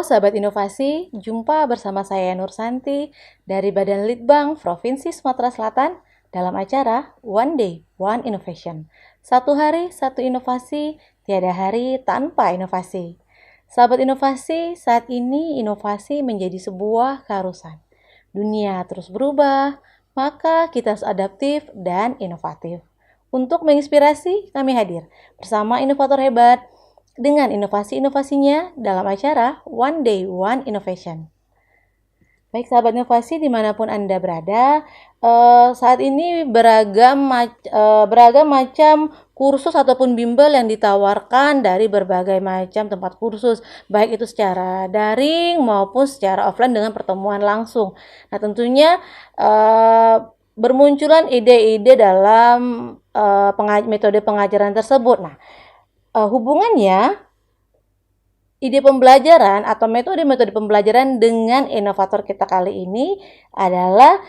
sahabat inovasi, jumpa bersama saya Nur Santi dari Badan Litbang Provinsi Sumatera Selatan dalam acara One Day, One Innovation. Satu hari, satu inovasi, tiada hari tanpa inovasi. Sahabat inovasi, saat ini inovasi menjadi sebuah keharusan. Dunia terus berubah, maka kita harus adaptif dan inovatif. Untuk menginspirasi, kami hadir bersama inovator hebat dengan inovasi-inovasinya dalam acara One Day One Innovation. Baik sahabat inovasi dimanapun Anda berada, saat ini beragam macam kursus ataupun bimbel yang ditawarkan dari berbagai macam tempat kursus, baik itu secara daring maupun secara offline dengan pertemuan langsung. Nah tentunya bermunculan ide-ide dalam metode pengajaran tersebut. Nah, hubungannya ide pembelajaran atau metode-metode pembelajaran dengan inovator kita kali ini adalah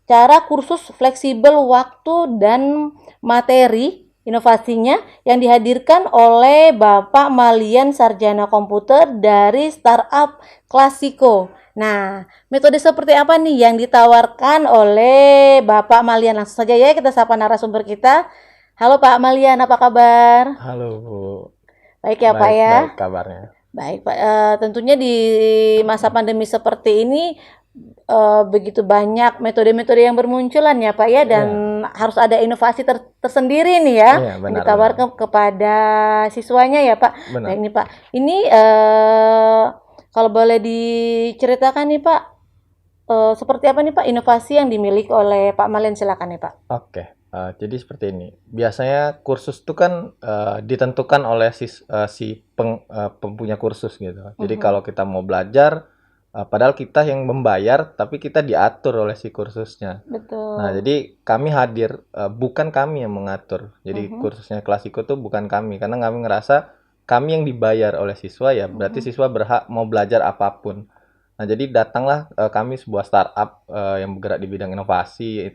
cara kursus fleksibel waktu dan materi inovasinya yang dihadirkan oleh Bapak Malian Sarjana Komputer dari startup Klasiko. Nah, metode seperti apa nih yang ditawarkan oleh Bapak Malian? Langsung saja ya kita sapa narasumber kita. Halo Pak Malian, apa kabar? Halo Bu. Baik ya Pak ya. Baik kabarnya. Baik Pak, tentunya di masa pandemi seperti ini begitu banyak metode-metode yang bermunculan ya Pak ya, dan harus ada inovasi tersendiri nih ya yang ditawarkan kepada siswanya ya Pak. Benar. Nah ini Pak, ini kalau boleh diceritakan nih Pak, seperti apa nih Pak inovasi yang dimiliki oleh Pak Malian, silakan nih Pak. Oke. Jadi seperti ini. Biasanya kursus itu kan ditentukan oleh pempunya kursus gitu. Jadi kalau kita mau belajar, padahal kita yang membayar, tapi kita diatur oleh si kursusnya. Betul. Nah, jadi kami hadir, bukan kami yang mengatur. Jadi kursusnya Klasiko tuh bukan kami, karena kami ngerasa kami yang dibayar oleh siswa ya, berarti siswa berhak mau belajar apapun. Nah, jadi datanglah kami sebuah startup yang bergerak di bidang inovasi,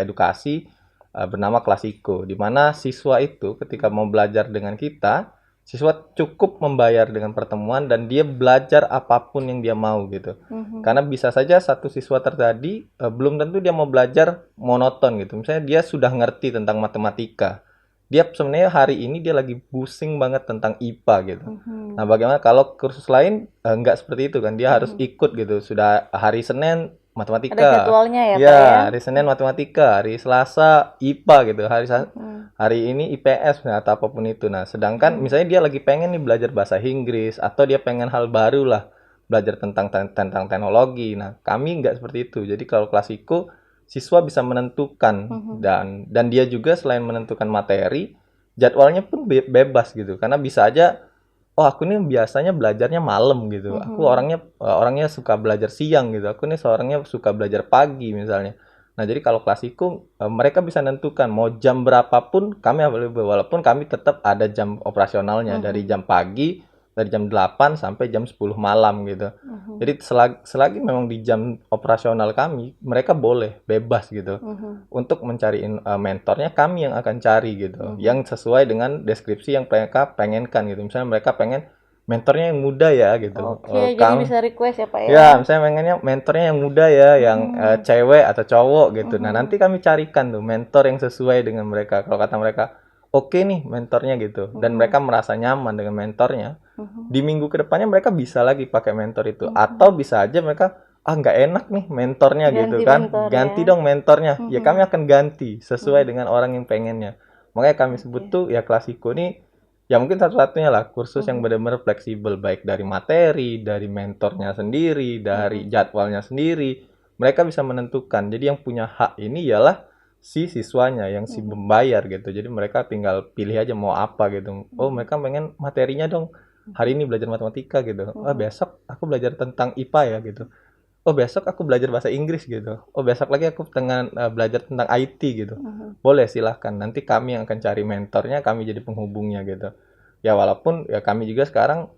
edukasi, bernama Klasiko, di mana siswa itu ketika mau belajar dengan kita, siswa cukup membayar dengan pertemuan dan dia belajar apapun yang dia mau gitu. Karena bisa saja satu siswa terjadi belum tentu dia mau belajar monoton gitu. Misalnya dia sudah ngerti tentang matematika, dia sebenarnya hari ini dia lagi pusing banget tentang IPA gitu. Nah, bagaimana kalau kursus lain nggak seperti itu kan, dia harus ikut gitu. Sudah hari Senin matematika. Ada jadwalnya ya Pak Ya, ya. hari Senin matematika, hari Selasa IPA gitu, hari ini IPS atau apapun itu. Nah, sedangkan misalnya dia lagi pengen nih belajar bahasa Inggris atau dia pengen hal baru lah, belajar tentang teknologi. Nah, kami nggak seperti itu. Jadi kalau Klasiko, siswa bisa menentukan dan dia juga selain menentukan materi, jadwalnya pun bebas gitu. Karena bisa aja, oh aku nih biasanya belajarnya malam gitu. Aku orangnya suka belajar siang gitu. Aku nih seorangnya suka belajar pagi misalnya. Nah, jadi kalau Klasiko mereka bisa menentukan mau jam berapapun kami available, walaupun kami tetap ada jam operasionalnya dari jam pagi, dari jam 8 sampai jam 10 malam gitu. Jadi selagi memang di jam operasional kami, mereka boleh bebas gitu. Untuk mencari mentornya kami yang akan cari gitu. Yang sesuai dengan deskripsi yang mereka pengenkan gitu. Misalnya mereka pengen mentornya yang muda ya gitu. Oke, jadi bisa request ya Pak ya. Ya, misalnya pengennya mentornya yang muda ya, yang cewek atau cowok gitu. Nah, nanti kami carikan tuh mentor yang sesuai dengan mereka. Kalau kata mereka, oke nih mentornya gitu, dan mereka merasa nyaman dengan mentornya, di minggu kedepannya mereka bisa lagi pakai mentor itu. Atau bisa aja mereka, nggak enak nih mentornya gitu kan, ganti dong mentornya. Ya kami akan ganti sesuai dengan orang yang pengennya. Makanya kami sebut tuh ya Klasiko nih, ya mungkin satu-satunya lah kursus yang benar-benar fleksibel, baik dari materi, dari mentornya sendiri, dari jadwalnya sendiri. Mereka bisa menentukan. Jadi yang punya hak ini ialah si siswanya, yang si membayar gitu. Jadi mereka tinggal pilih aja mau apa gitu. Oh, mereka pengen materinya dong. Hari ini belajar matematika gitu. Oh, besok aku belajar tentang IPA ya gitu. Oh, besok aku belajar bahasa Inggris gitu. Oh, besok lagi aku belajar tentang IT gitu. Boleh, silahkan. Nanti kami yang akan cari mentornya, kami jadi penghubungnya gitu. Ya walaupun ya kami juga sekarang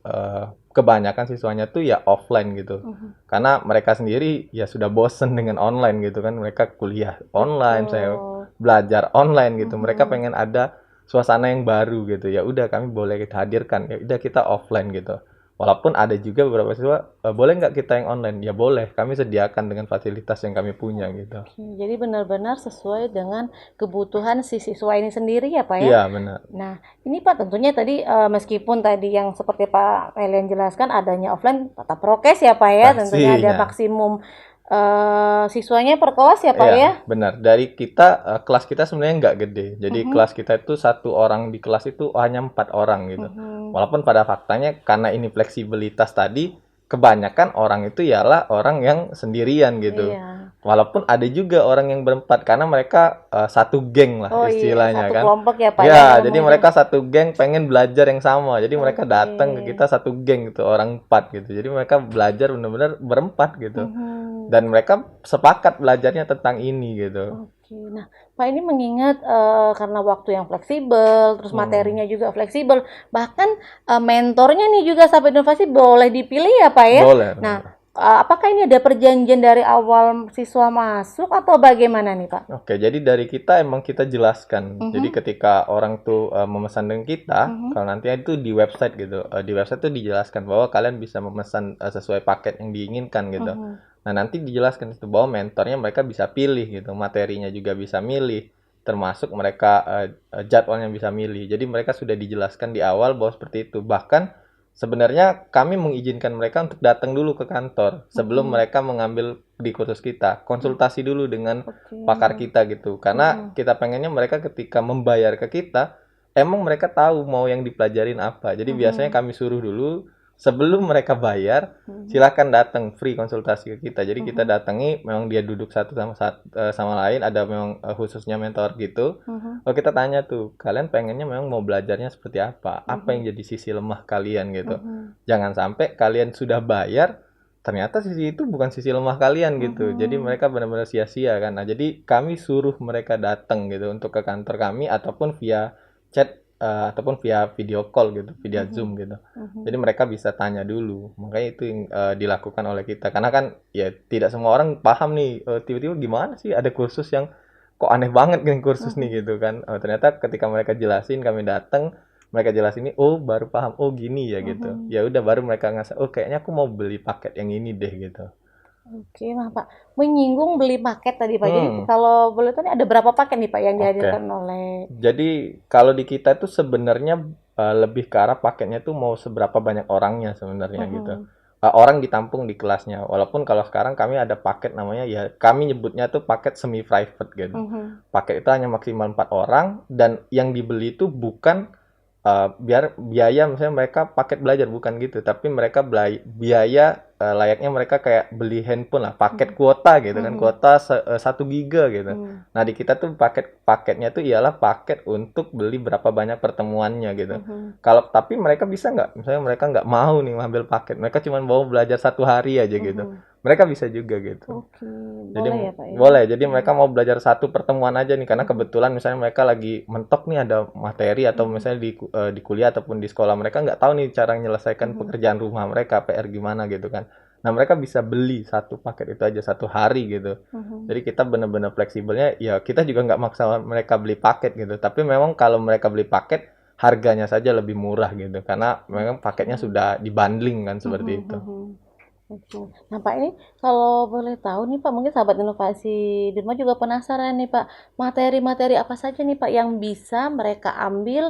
kebanyakan siswanya tuh ya offline gitu. Karena mereka sendiri ya sudah bosen dengan online gitu kan. Mereka kuliah online, saya belajar online gitu. Mereka pengen ada suasana yang baru gitu. Ya udah kami boleh kita hadirkan. Ya udah kita offline gitu. Walaupun ada juga beberapa siswa, boleh nggak kita yang online? Ya boleh, kami sediakan dengan fasilitas yang kami punya gitu. Oke, jadi benar-benar sesuai dengan kebutuhan si siswa ini sendiri ya Pak ya. Iya benar. Nah, ini Pak tentunya tadi meskipun tadi yang seperti Pak Elian jelaskan adanya offline tetap prokes ya Pak ya, tentunya ada Pastinya. maksimum siswanya per kelas ya Pak Iya, ya. benar. Dari kita, kelas kita sebenarnya nggak gede. Jadi Mhm, kelas kita itu satu orang di kelas itu hanya 4 orang gitu. mhm. Walaupun pada faktanya karena ini fleksibilitas tadi, kebanyakan orang itu ialah orang yang sendirian gitu. Iya. Walaupun ada juga orang yang berempat karena mereka satu geng lah Oh iya, istilahnya satu kan. kelompok ya Pak ya Ya, jadi namanya. mereka satu geng pengen belajar yang sama. Jadi mereka Oke. datang ke kita satu geng gitu, orang 4 gitu. Jadi mereka belajar benar-benar berempat gitu. Mhm. Dan mereka sepakat belajarnya tentang ini gitu. Oke, nah Pak ini mengingat karena waktu yang fleksibel, terus Hmm, materinya juga fleksibel, bahkan mentornya nih juga sahabat inovasi boleh dipilih ya Pak ya. boleh. Nah, apakah ini ada perjanjian dari awal siswa masuk atau bagaimana nih Pak? Oke, jadi dari kita emang kita jelaskan. Jadi Mhm, ketika orang tuh memesan dengan kita, mhm, kalau nanti itu di website gitu, di website tuh dijelaskan bahwa kalian bisa memesan sesuai paket yang diinginkan gitu. mhm, Nah, nanti dijelaskan itu bahwa mentornya mereka bisa pilih gitu, materinya juga bisa milih, termasuk mereka jadwalnya bisa milih. Jadi mereka sudah dijelaskan di awal bahwa seperti itu. Bahkan sebenarnya kami mengizinkan mereka untuk datang dulu ke kantor sebelum mhm. mereka mengambil di kursus kita. Konsultasi dulu dengan Oke. pakar kita gitu. Karena Mhm, kita pengennya mereka ketika membayar ke kita, emang mereka tahu mau yang dipelajarin apa. Jadi biasanya mhm, kami suruh dulu sebelum mereka bayar, mhm, silakan datang free konsultasi ke kita. Jadi kita mhm, datangi, memang dia duduk satu sama lain, ada memang khususnya mentor gitu. mhm, Oh kita tanya tuh, kalian pengennya memang mau belajarnya seperti apa? Apa mhm, yang jadi sisi lemah kalian gitu? mhm, Jangan sampai kalian sudah bayar, ternyata sisi itu bukan sisi lemah kalian gitu. Jadi mhm, mereka benar-benar sia-sia kan. Nah, jadi kami suruh mereka datang gitu untuk ke kantor kami ataupun via chat ataupun via video call gitu, via mhm, Zoom gitu. mhm, Jadi mereka bisa tanya dulu. Makanya itu yang dilakukan oleh kita. Karena kan ya tidak semua orang paham nih tiba-tiba gimana sih ada kursus yang kok aneh banget nih kursus mhm, nih gitu kan. Ternyata ketika mereka jelasin kami datang mereka jelasin ini oh baru paham oh gini ya gitu mhm. ya udah baru mereka ngasih oh kayaknya aku mau beli paket yang ini deh gitu. Oke, nah Pak, menyinggung beli paket tadi Pak. Jadi Hmm, kalau boleh tahu nih ada berapa paket nih Pak yang oke. dihadirkan oleh Jadi kalau di kita itu sebenarnya lebih ke arah paketnya tuh mau seberapa banyak orangnya sebenarnya gitu. mhm, Orang ditampung di kelasnya. Walaupun kalau sekarang kami ada paket namanya ya kami nyebutnya tuh paket semi private gitu. mhm, Paket itu hanya maksimal 4 orang dan yang dibeli itu bukan biar biaya misalnya mereka paket belajar bukan gitu, tapi mereka biaya layaknya mereka kayak beli handphone lah, paket mhm, kuota gitu kan, mhm, kuota 1 giga gitu. mhm, Nah, di kita tuh paketnya tuh ialah paket untuk beli berapa banyak pertemuannya gitu. mhm. Kalau tapi mereka bisa nggak, misalnya mereka nggak mau nih ngambil paket, mereka cuma mau belajar 1 hari aja gitu. Mhm. Mereka bisa juga gitu. Oke, Jadi boleh ya Pak ya? boleh, jadi Mhm, mereka mau belajar satu pertemuan aja nih karena mhm, kebetulan misalnya mereka lagi mentok nih ada materi atau mhm, misalnya di kuliah ataupun di sekolah mereka nggak tahu nih cara menyelesaikan mhm, pekerjaan rumah mereka, PR gimana gitu kan. Nah, mereka bisa beli satu paket itu aja 1 hari gitu. mhm. Jadi kita benar-benar fleksibelnya ya kita juga nggak maksa mereka beli paket gitu. Tapi memang kalau mereka beli paket harganya saja lebih murah gitu karena memang paketnya Oke. sudah dibundling kan Mhm, seperti itu. mhm. Oke. Nah, Pak ini kalau boleh tahu nih Pak, mungkin sahabat inovasi di rumah juga penasaran nih Pak, materi-materi apa saja nih Pak yang bisa mereka ambil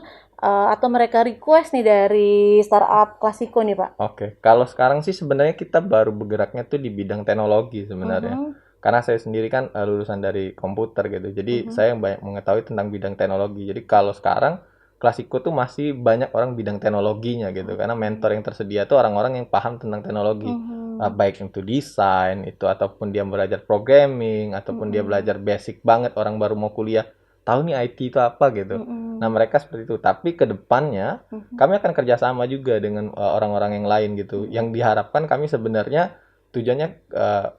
atau mereka request nih dari startup Klasiko nih Pak? Oke, kalau sekarang sih sebenarnya kita baru bergeraknya tuh di bidang teknologi sebenarnya. Mhm, Karena saya sendiri kan lulusan dari komputer gitu. Jadi mhm, saya banyak mengetahui tentang bidang teknologi. Jadi kalau sekarang Klasiko tuh masih banyak orang bidang teknologinya gitu. Karena oke. mentor yang tersedia tuh orang-orang yang paham tentang teknologi. Mhm, Baik itu desain, itu ataupun dia belajar programming, ataupun dia mhm, belajar basic banget orang baru mau kuliah. Tahu nih IT itu apa gitu. Nah, mhm, mereka seperti itu. Tapi ke depannya mhm, kami akan kerjasama juga dengan orang-orang yang lain gitu. mhm, Yang diharapkan kami sebenarnya tujuannya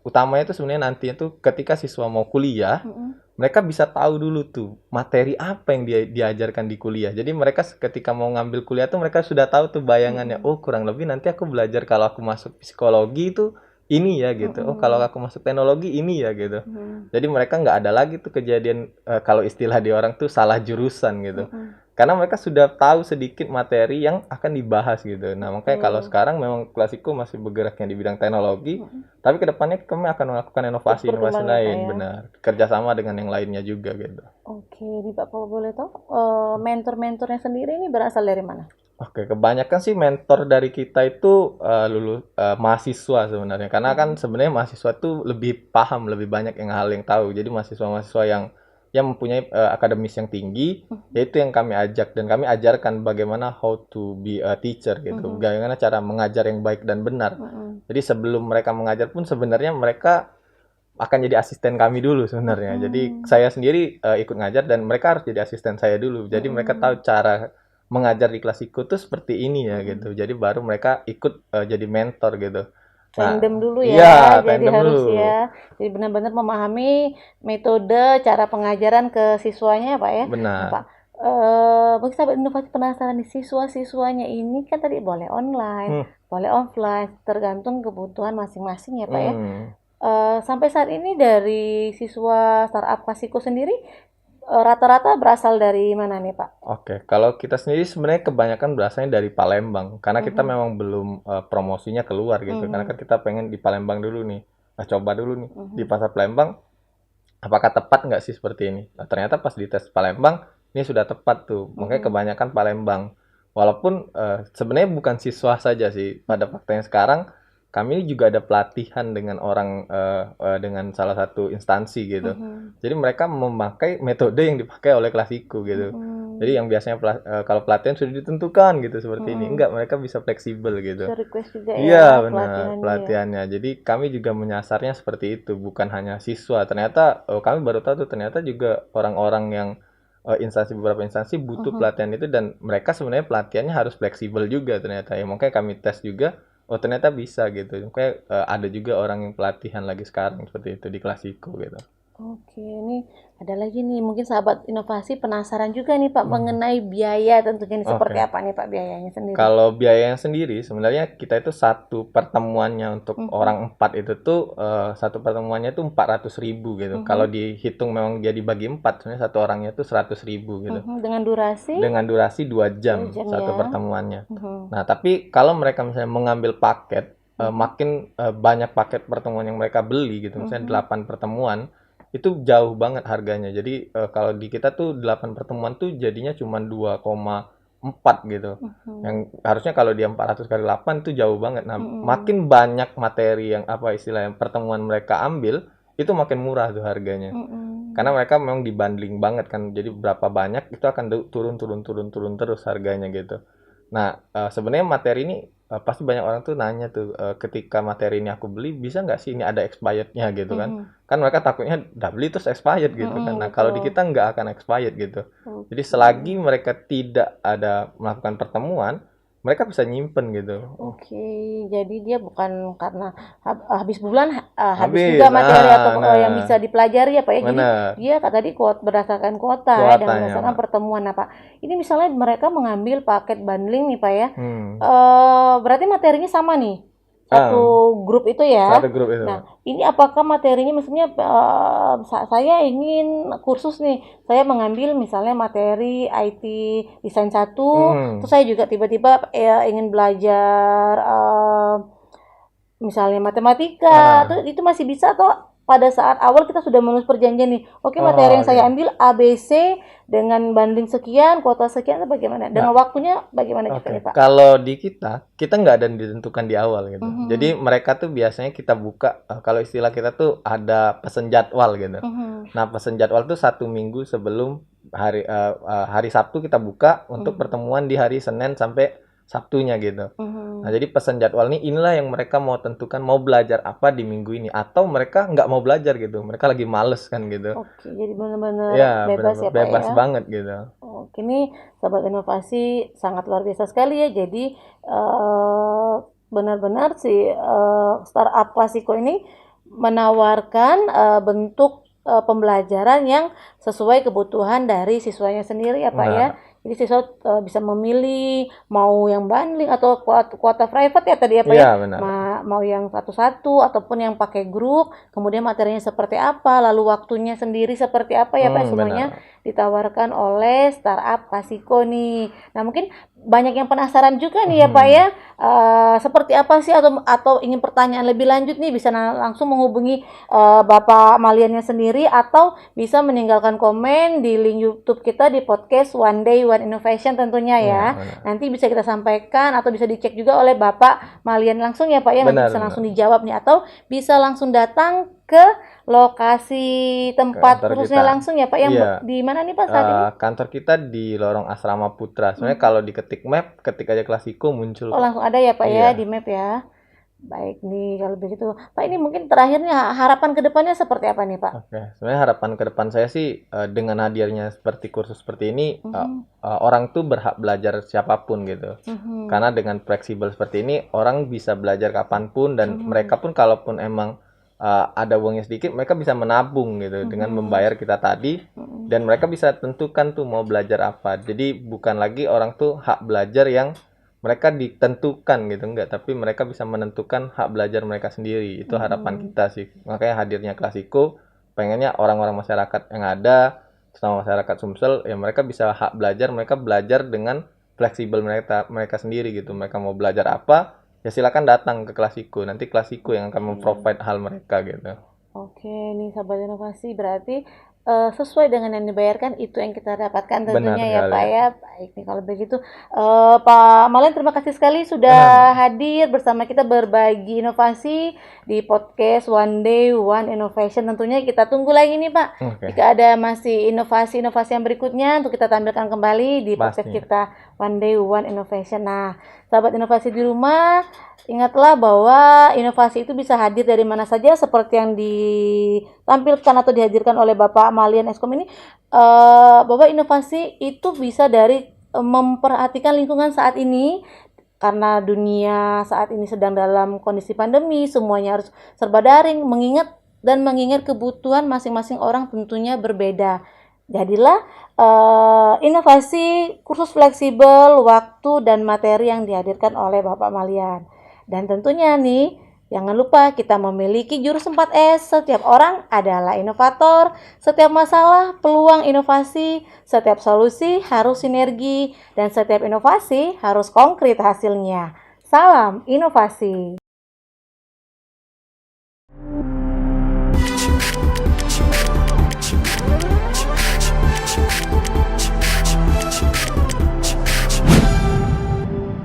utamanya itu sebenarnya nantinya tuh ketika siswa mau kuliah, mhm, mereka bisa tahu dulu tuh materi apa yang dia diajarkan di kuliah. Jadi mereka ketika mau ngambil kuliah tuh mereka sudah tahu tuh bayangannya. mhm, Oh, kurang lebih nanti aku belajar kalau aku masuk psikologi itu ini ya gitu. Oh, kalau mhm, aku masuk teknologi ini ya gitu. mhm, Jadi mereka nggak ada lagi tuh kejadian kalau istilah di orang tuh salah jurusan gitu. mhm. Karena mereka sudah tahu sedikit materi yang akan dibahas gitu. Nah, makanya kalau sekarang memang Klasiko masih bergeraknya di bidang teknologi, tapi kedepannya kami akan melakukan inovasi-inovasi berkembang ya, Pak, lain, ya. benar. Kerjasama dengan yang lainnya juga gitu. Oke, nih Pak, kalau boleh tahu, mentor-mentornya sendiri ini berasal dari mana? Oke, kebanyakan sih mentor dari kita itu mahasiswa sebenarnya. Karena kan sebenarnya mahasiswa tuh lebih paham, lebih banyak hal yang tahu. Jadi mahasiswa-mahasiswa yang mempunyai akademis yang tinggi, yaitu yang kami ajak dan kami ajarkan bagaimana how to be a teacher gitu. Bagaimana cara mengajar yang baik dan benar. Jadi sebelum mereka mengajar pun sebenarnya mereka akan jadi asisten kami dulu sebenarnya. Jadi saya sendiri ikut ngajar dan mereka harus jadi asisten saya dulu. Jadi mereka tahu cara mengajar di Klasiko tuh seperti ini ya gitu. Jadi baru mereka ikut jadi mentor gitu. Tandem dulu ya, Iya, jadi tandem harus dulu. ya. Jadi benar-benar memahami metode cara pengajaran ke siswanya, Pak ya. Nah, Benar. Pak, bagi sahabat inovasi penasaran nih, siswa-siswanya ini kan tadi boleh online, boleh offline, tergantung kebutuhan masing-masing ya, Pak ya. Sampai saat ini dari siswa startup Klasiko sendiri rata-rata berasal dari mana nih, Pak? Oke, kalau kita sendiri sebenarnya kebanyakan berasalnya dari Palembang, karena kita memang belum promosinya keluar gitu. Karena kan kita pengen di Palembang dulu nih. Nah, coba dulu nih di pasar Palembang, apakah tepat nggak sih seperti ini? Nah, ternyata pas dites Palembang, ini sudah tepat tuh. Makanya kebanyakan Palembang. Walaupun sebenarnya bukan siswa saja sih. Pada faktanya sekarang, kami juga ada pelatihan dengan dengan salah satu instansi gitu. Jadi mereka memakai metode yang dipakai oleh Klasiko gitu. Jadi yang biasanya kalau pelatihan sudah ditentukan gitu seperti ini, enggak, mereka bisa fleksibel gitu. Bisa request juga ya Iya, benar, pelatihannya ya. pelatihannya. Jadi kami juga menyasarnya seperti itu, bukan hanya siswa. Ternyata kami baru tahu tuh ternyata juga orang-orang yang beberapa instansi butuh pelatihan itu dan mereka sebenarnya pelatihannya harus fleksibel juga ternyata. Ya makanya kami tes juga, oh ternyata bisa gitu. Makanya ada juga orang yang pelatihan lagi sekarang seperti itu di Klasiko gitu. Oke, ini ada lagi nih, mungkin sahabat inovasi penasaran juga nih Pak mengenai biaya tentunya ini seperti Oke. apa nih Pak biayanya sendiri? Kalau biayanya sendiri, sebenarnya kita itu satu pertemuannya untuk orang 4 itu tuh satu pertemuannya itu 400.000 gitu. Kalau dihitung memang dia dibagi 4, sebenarnya satu orangnya itu 100.000 gitu. Dengan durasi Dengan durasi 2 2 jam jam satu ya. pertemuannya. Nah, tapi kalau mereka misalnya mengambil paket, makin banyak paket pertemuan yang mereka beli gitu, misalnya 8 pertemuan, itu jauh banget harganya. Jadi kalau di kita tuh 8 pertemuan tuh jadinya cuma 2,4 gitu. Yang harusnya kalau dia 400 kali 8 itu jauh banget. Nah, makin banyak materi yang apa istilahnya pertemuan mereka ambil, itu makin murah tuh harganya. Karena mereka memang dibanding banget kan. Jadi berapa banyak itu akan turun terus harganya gitu. Nah, sebenarnya materi ini pasti banyak orang tuh nanya tuh ketika materi ini aku beli bisa nggak sih ini ada expirednya gitu kan? Kan mereka takutnya udah beli terus expired gitu kan. Nah, kalau di kita nggak akan expired gitu. Jadi selagi mereka tidak ada melakukan pertemuan, mereka bisa nyimpen gitu. Oke, jadi dia bukan karena habis bulan habis Habis, juga materi atau yang nah, bisa dipelajari ya Pak ya. Jadi bener. dia tadi berdasarkan kuota ya dan Kuotanya, berdasarkan Pak. pertemuan. Nah Pak, ini misalnya mereka mengambil paket bundling nih Pak ya. Hmm. Berarti materinya sama nih. Ah, Satu grup itu ya. satu grup itu. Nah, ini apakah materinya maksudnya saya ingin kursus nih. Saya mengambil misalnya materi IT desain 1, terus saya juga tiba-tiba ingin belajar misalnya matematika, itu masih bisa atau pada saat awal kita sudah menulis perjanjian nih, oke materi yang saya ambil ABC dengan banding sekian, kuota sekian, bagaimana? Dengan waktunya bagaimana juga nih Pak? Kalau di kita nggak ada yang ditentukan di awal gitu. Jadi mereka tuh biasanya kita buka, kalau istilah kita tuh ada pesen jadwal gitu. Nah, pesen jadwal tuh 1 minggu sebelum hari Sabtu kita buka untuk pertemuan di hari Senin sampai Sabtunya gitu. Nah, jadi pesan jadwal inilah yang mereka mau tentukan mau belajar apa di minggu ini atau mereka nggak mau belajar gitu. Mereka lagi males kan gitu. Oke, jadi benar-benar Ya, bebas ya Pak bebas ya. banget gitu. Oke, ini Sobat Inovasi sangat luar biasa sekali ya. Jadi benar-benar si startup Klasiko ini menawarkan bentuk pembelajaran yang sesuai kebutuhan dari siswanya sendiri ya Pak ya. Jadi siswa bisa memilih mau yang bundling atau kuota private ya tadi ya Pak ya. Iya, benar. Mau yang satu-satu ataupun yang pakai grup, kemudian materinya seperti apa, lalu waktunya sendiri seperti apa ya Pak, semuanya Benar. ditawarkan oleh startup Klasiko nih. Nah, mungkin banyak yang penasaran juga nih ya Pak ya, seperti apa sih atau ingin pertanyaan lebih lanjut nih bisa langsung menghubungi Bapak Maliannya sendiri atau bisa meninggalkan komen di link YouTube kita di podcast One Day One Innovation tentunya ya. Iya, benar. Nanti bisa kita sampaikan atau bisa dicek juga oleh Bapak Malian langsung ya Pak ya, nanti Benar, bisa benar. langsung dijawab nih atau bisa langsung datang ke lokasi tempat Kantor kursusnya kita. langsung ya Pak, yang Iya. di mana nih Pak saat ini? Kantor kita di Lorong Asrama Putra. Sebenarnya kalau diketik map, ketik aja Klasiko muncul Oh kok. langsung ada ya Pak ya Iya. di map ya. Baik nih kalau begitu. Pak ini mungkin terakhirnya harapan kedepannya seperti apa nih Pak? Oke, sebenarnya harapan ke depan saya sih dengan hadirnya seperti kursus seperti ini, orang tuh berhak belajar siapapun gitu. Karena dengan fleksibel seperti ini, orang bisa belajar kapanpun dan mereka pun kalaupun emang ada uangnya sedikit, mereka bisa menabung gitu dengan membayar kita tadi dan mereka bisa tentukan tuh mau belajar apa. Jadi bukan lagi orang tuh hak belajar yang mereka ditentukan gitu enggak, tapi mereka bisa menentukan hak belajar mereka sendiri. Itu harapan kita sih. Makanya hadirnya Klasiko pengennya orang-orang masyarakat yang ada sama masyarakat Sumsel ya mereka bisa hak belajar, mereka belajar dengan fleksibel mereka sendiri gitu. Mereka mau belajar apa ya silakan datang ke Klasiko. Nanti Klasiko yang akan memprovide hal mereka gitu. Oke, nih sahabat inovasi berarti sesuai dengan yang dibayarkan itu yang kita dapatkan Benar tentunya ya sekali. Pak ya. Baik nih kalau begitu Pak Malen terima kasih sekali sudah hadir bersama kita berbagi inovasi di podcast One Day One Innovation. Tentunya kita tunggu lagi nih Pak. Oke. Jika ada masih inovasi-inovasi yang berikutnya untuk kita tampilkan kembali di podcast Pasti. kita One Day One Innovation. Nah, sahabat inovasi di rumah, ingatlah bahwa inovasi itu bisa hadir dari mana saja seperti yang ditampilkan atau dihadirkan oleh Bapak Malian Eskom ini, bahwa inovasi itu bisa dari memperhatikan lingkungan saat ini karena dunia saat ini sedang dalam kondisi pandemi, semuanya harus serba daring, mengingat kebutuhan masing-masing orang tentunya berbeda. Jadilah inovasi kursus fleksibel waktu dan materi yang dihadirkan oleh Bapak Malian. Dan tentunya nih, jangan lupa kita memiliki jurus 4S. Setiap orang adalah inovator, setiap masalah peluang inovasi, setiap solusi harus sinergi, dan setiap inovasi harus konkret hasilnya. Salam inovasi.